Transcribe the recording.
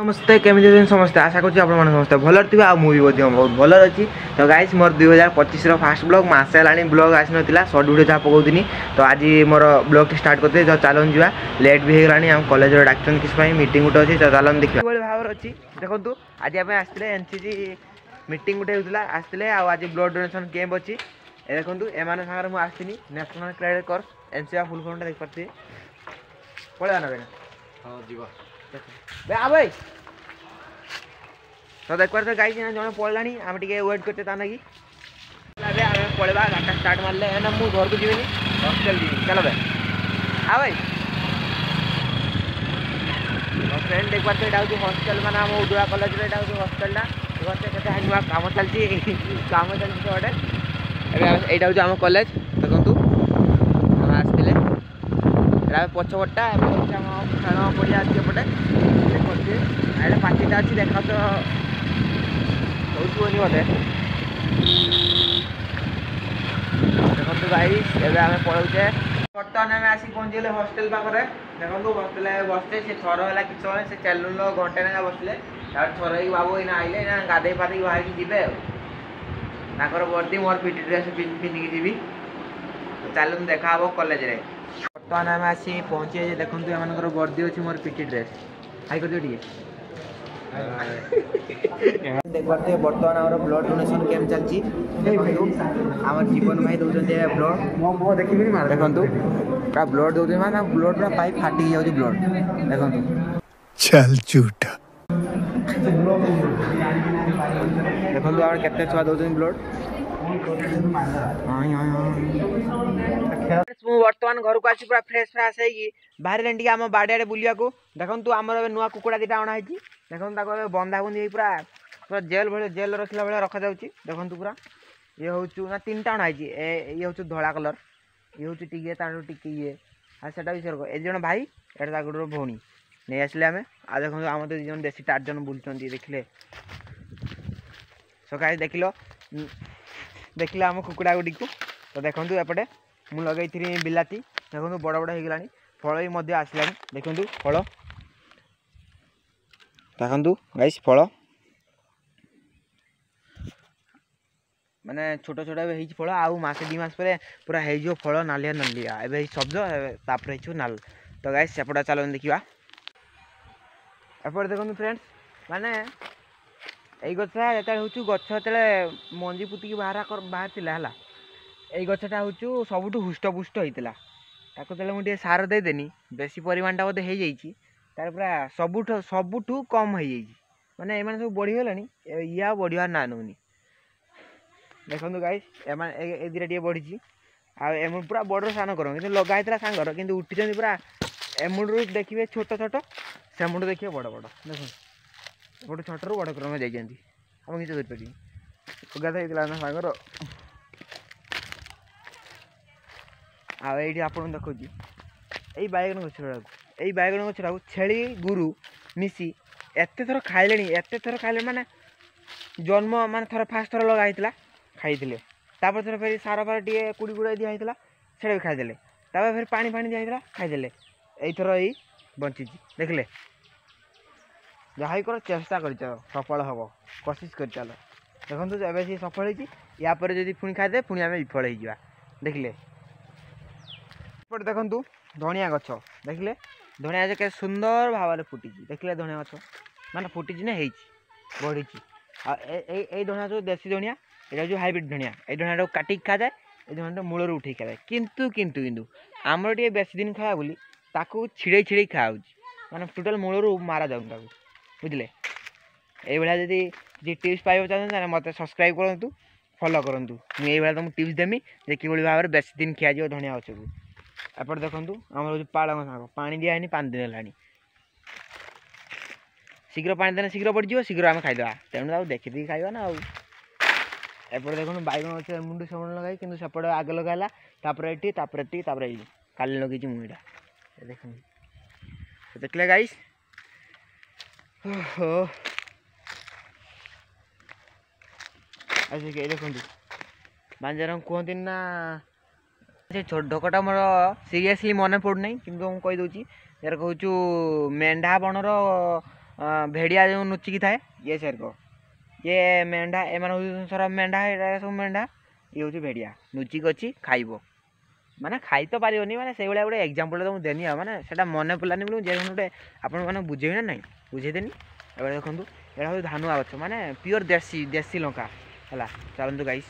नमस्ते केमी समस्ते आशा करूँ आप समस्त भल थे मुझे बहुत भल अच्छी तो गाइस मोर 2025 फास्ट ब्लॉग मसे है ब्लॉग आसी ना सर्ट वीडियो जहाँ पकाऊनी तो आज मोर ब्लॉग स्टार्ट करते तो चलन जा लेट भी होगा आम कॉलेज डाक किसी मीटिंग गोटे अच्छी तो चलन देखिए भाव अच्छी देखो आज आम आसते एनसीसी मीटिंग गोटे होता आसते आज ब्लड डोनेशन कैंप अच्छी देखो एम सागर मुझे national credit course NCC full form देख पारे पड़ा ना हाँ जी भाई तो देख पारे गाई जन पड़ा आम टे वेट करते लगी पलवा गाटा स्टार्ट मारे ना मुझे घर को जी हस्टेल जी चलो भाई हाँ भाई फ्रेंड देख पारे यहाँ हूँ हस्टेल मैंने आम उडुआ कलेज हूँ हस्टेलटा देखते नुआ कम चलती कम चलती गोटे यहाँ हूँ आम कलेज देखु आम आसते पछपटा खेल पड़िया अच्छे एपटे देखते पार्टीटा अच्छी देखा तो होनी बोधे देखो भाई एवं आम पलाऊे बर्तमान आम आसिक पहुँचे हस्टेल पाखे देखो हस्टेल बसते से थर है कि समय से चलुन घंटे ना बसले थर बाबू ये आइले गाधे पाधे बाहर जी वर्दी मोर पीटी ड्रेस पिंधिकी जी चलुन देखा कॉलेज रे बर्तमान आम आसी पहुँचे देखो एम वर्दी अच्छी मोर पीटी ड्रेस हाई कर देखते बर्तमान आम ब्लड डोनेशन कैंप चलती आम जीवन भाई दौरान ब्लड देखु पूरा ब्लड दौरान मैं ब्लड पूरा पाइप फाटिक जाऊँगी ब्लड देखो चल झूठा देखो आम केते छुआ दौरान ब्लड बर्तमान घर को आसी पूरा फ्रेश फ्रेश बाहर टे आम बाड़े बुलिया को देखो आम नुआ कुकुड़ा दीटा अणाई देखो बंधा बुंदी पूरा पूरा जेल भाई जेल रखला भाई रखा जाऊँगी देखो पूरा ये हूँ ना तीन टा अणाई ये हूँ धला कलर ये हूँ टे तार टे ये आटा भी ये जन भाई एटा गोटे भौणी नहीं आसिले आम आ देखो आम तो दीजन देशी 4 जन बुलूँ देखिले सकाल देखिले आम कुकुड़ा गुड़ी को तो देखो एपटे मुझे लगे बिलाती देखो बड़ बड़ हो गला फल भी आसला देखो फल देखु गाइस फल माने छोट छोट फल आउ मसे 2 मास पर पूरा हो फल नालिया नालिया ए शब्द तापर हो नाल तो गाइस सेपटा चलो देखा एपटे देखो फ्रेंड्स माने यही गछा जो हूँ गछ जो मंजी पुतिक बाहर है यही गछटा हूँ सबुठ हुष्टपुष्ट होता ताको मुझे सार देदेनी बेसी परिमाणटा बोधे हो जाइए तार पूरा सबुठ कम हो माने एम सब बढ़ीगले या बढ़िया ना नौनी देखो गाइस ए दुटा टे बढ़ी आम पूरा बड़ सान कर लगाई सांगर कि उठी पूरा एमुड्रु देखिए छोट छोट से मुंड देखिए बड़ बड़ देखो गोटे छोट रू बड़ क्रम जाइए आम किसी करें गाधा ना सांगर आईटी आप देखो यही बैगन गछड़ा यही बैगन गछड़ा छेली गुरु मिसी एत थर खाइले माने जन्म मान थर फास्ट थर लगाई खाई तापर थर फिर सार फार टे कुड़ी कुड़ा दिखाई से भी खाईदे फिर पानी फाणी दिखाई खाईदे यथर यही बंची देखले जहाँ कर चेष्टा कर सफल हम कोशिश कर चल देखो एवं सी सफल होपर जब पुणी खाईदे पुणी आम विफल हो देखले देखु धनिया गछ देखिले धनिया के सुंदर भाव फुटी देखिले धनिया गछ माने फुटी ना बढ़ी यही धनिया जो देशी धनिया यहाँ जो हाइब्रिड धनिया ये धनिया काटिक खा जाए ये धनिया मूलर उठे खा जाए किंतु किंतु किंतु आमर टे बेस दिन खाया बोली ताकू छिड़े छिड़े खाओ माने टोटाल मूलर मारा जाऊँ बुझे ये जी टिप्स पाइबा चाहते मत सब्सक्राइब करूँ फॉलो करूँ मुझे तुमको टिप्स देमी जे कि भाव में बेस दिन खिया धनिया गछ को एपटे देखु आम पालंग शाग पानी दिखाई 5 दिन है शीघ्र पानी देने शीघ्र बढ़ शीघ्र आम खाईदे तेणु देखी खाइबा ना एपटे देखो बैगन अच्छे मुंड सब लगे कि सेपटे आगे लगाला काली लगे मुईटा देख देखले गाइस देखो बांजार कहती ना से ढोकटा मोर सीरियसली मन पड़ना कि कहीदे यार कहूँ मेढ़ा बणर भेड़िया जो नुचिकी थाए ये सेरक ये मेंढा एम सर मेंढा ये सब मेंढा ये हूँ भेड़िया नुचिक अच्छी खाइब माने खाई तो पारिबनी माने से गोटे एग्जांपल तो देनी माने सेटा मन पड़ानी बोली जे गोटे आपन माने बुझेबी ना नहीं बुझेदेनी एबे देखंतु एटा हूँ धानुआ गछ माने प्योर देसी देसी लंका हला चलंतु गाइस।